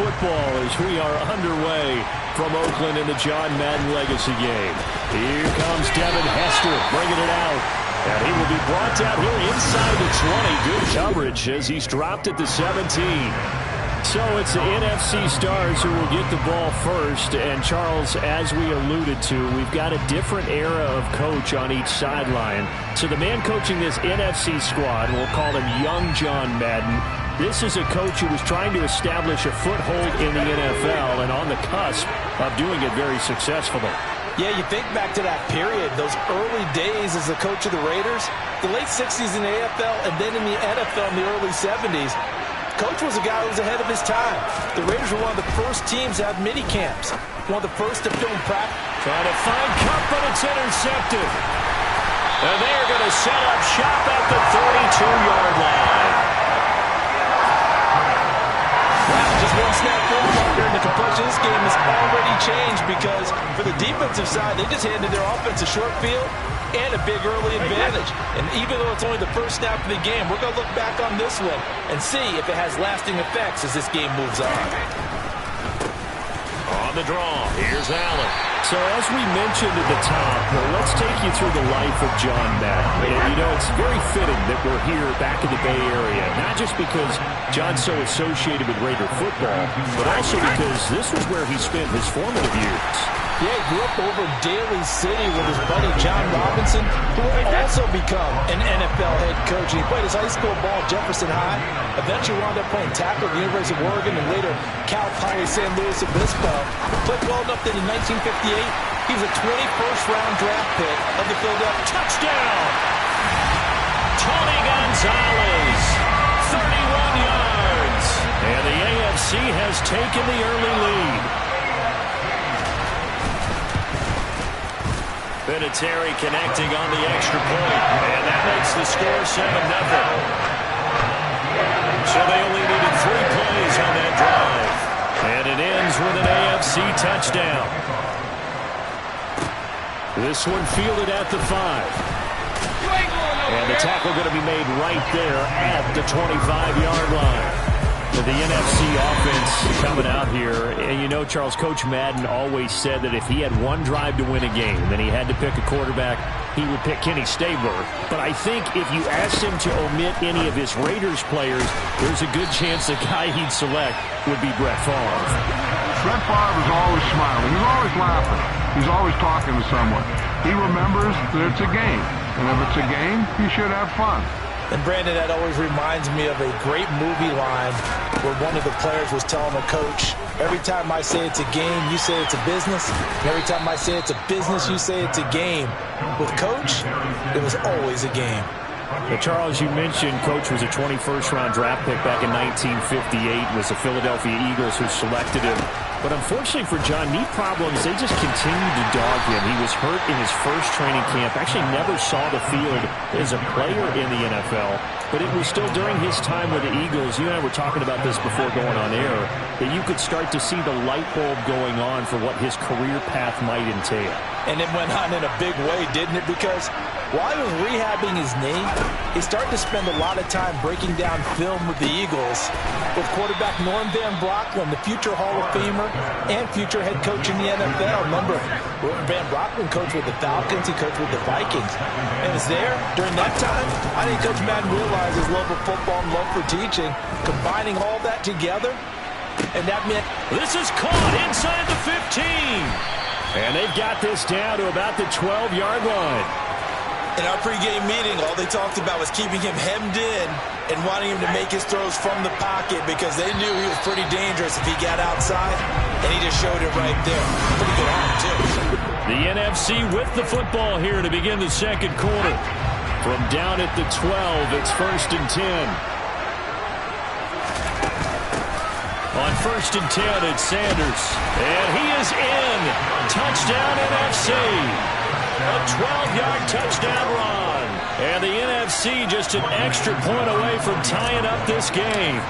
football as we are underway from Oakland in the John Madden Legacy game. Here comes Devin Hester bringing it out. And he will be brought down here inside the 20. Good coverage as he's dropped at the 17. So it's the NFC stars who will get the ball first. And, Charles, as we alluded to, we've got a different era of coach on each sideline. So the man coaching this NFC squad, we'll call him Young John Madden, this is a coach who was trying to establish a foothold in the NFL and on the cusp of doing it very successfully. Yeah, you think back to that period, those early days as the coach of the Raiders, the late 60s in the AFL and then in the NFL in the early 70s. Coach was a guy who was ahead of his time. The Raiders were one of the first teams to have mini camps, one of the first to film practice. Trying to find Cup, but it's intercepted. And they're going to set up shop at the 32-yard line. Just one snap for the partner, and the complexion of this game has already changed because for the defensive side, they just handed their offense a short field and a big early advantage. And even though it's only the first snap of the game, we're going to look back on this one and see if it has lasting effects as this game moves on. On the draw, here's Allen. So as we mentioned at the top, let's take you through the life of John Madden. And, you know, it's very fitting that we're here back in the Bay Area, not just because John's so associated with Raider football, but also because this was where he spent his formative years. Yeah, he grew up over in Daly City with his buddy John Robinson, who would also become an NFL head coach. He played his high school ball at Jefferson High, eventually wound up playing tackle at the University of Oregon, and later Cal Poly San Luis Obispo. Played well enough that in 1958, he was a 21st round draft pick of the Philadelphia. Touchdown! Tony Gonzalez, 31 yards. And the AFC has taken the early lead. Vinatieri connecting on the extra point, and that makes the score 7-0. So they only needed 3 plays on that drive, and it ends with an AFC touchdown. This one fielded at the 5, and the tackle going to be made right there at the 25-yard line. The NFC offense coming out here, and you know, Charles, Coach Madden always said that if he had one drive to win a game, then he had to pick a quarterback, he would pick Kenny Stabler. But I think if you asked him to omit any of his Raiders players, there's a good chance the guy he'd select would be Brett Favre. Brett Favre is always smiling. He's always laughing. He's always talking to someone. He remembers that it's a game, and if it's a game, you should have fun. And, Brandon, that always reminds me of a great movie line where one of the players was telling the coach, every time I say it's a game, you say it's a business. And every time I say it's a business, you say it's a game. With Coach, it was always a game. But Charles, you mentioned Coach was a 21st-round draft pick back in 1958. It was the Philadelphia Eagles who selected him. But unfortunately for John, knee problems, they just continued to dog him. He was hurt in his first training camp, actually never saw the field as a player in the NFL. But it was still during his time with the Eagles, you and I were talking about this before going on air, that you could start to see the light bulb going on for what his career path might entail. And it went on in a big way, didn't it? Because while he was rehabbing his knee, he started to spend a lot of time breaking down film with the Eagles, with quarterback Norm Van Brocklin, the future Hall of Famer and future head coach in the NFL. Remember, Van Brocklin coached with the Falcons, he coached with the Vikings. And was there during that time, I think Coach Madden realized his love of football and love for teaching, combining all that together, and that meant... This is caught inside the 15. And they've got this down to about the 12-yard line. In our pregame meeting, all they talked about was keeping him hemmed in and wanting him to make his throws from the pocket because they knew he was pretty dangerous if he got outside, and he just showed it right there. Pretty good arm, too. The NFC with the football here to begin the second quarter. From down at the 12, it's 1st and 10. On 1st and 10, it's Sanders. And he is in. Touchdown NFC. A 12-yard touchdown run. And the NFC just an extra point away from tying up this game.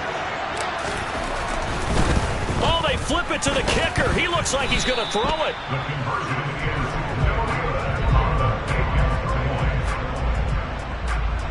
Oh, they flip it to the kicker. He looks like he's going to throw it.